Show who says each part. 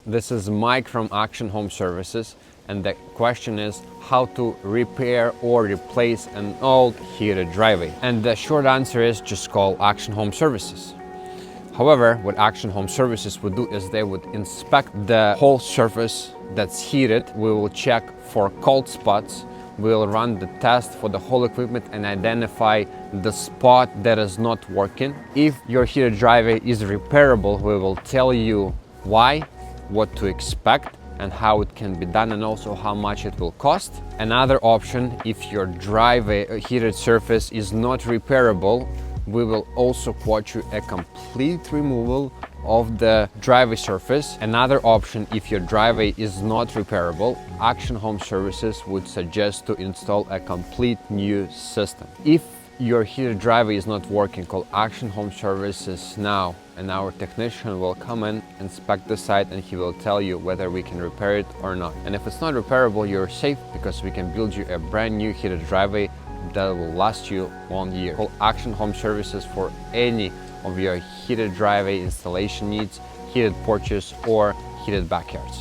Speaker 1: This is Mike from Action Home Services, and the question is how to repair or replace an old heated driveway. And the short answer is just call Action Home Services. However, what Action Home Services would do is they would inspect the whole surface that's heated. We will check for cold spots. We'll run the test for the whole equipment and identify the spot that is not working. If your heated driveway is repairable, we will tell you why, what to expect and how it can be done, and also how much it will cost. Another option, if your driveway heated surface is not repairable, we will also quote you a complete removal of the driveway surface. Another option, if your driveway is not repairable, Action Home Services would suggest to install a complete new system. If your heated driveway is not working, call Action Home Services now, and our technician will come in, inspect the site, and he will tell you whether we can repair it or not. And if it's not repairable, you're safe, because we can build you a brand new heated driveway that will last you 1 year. Call Action Home Services for any of your heated driveway installation needs, heated porches, or heated backyards.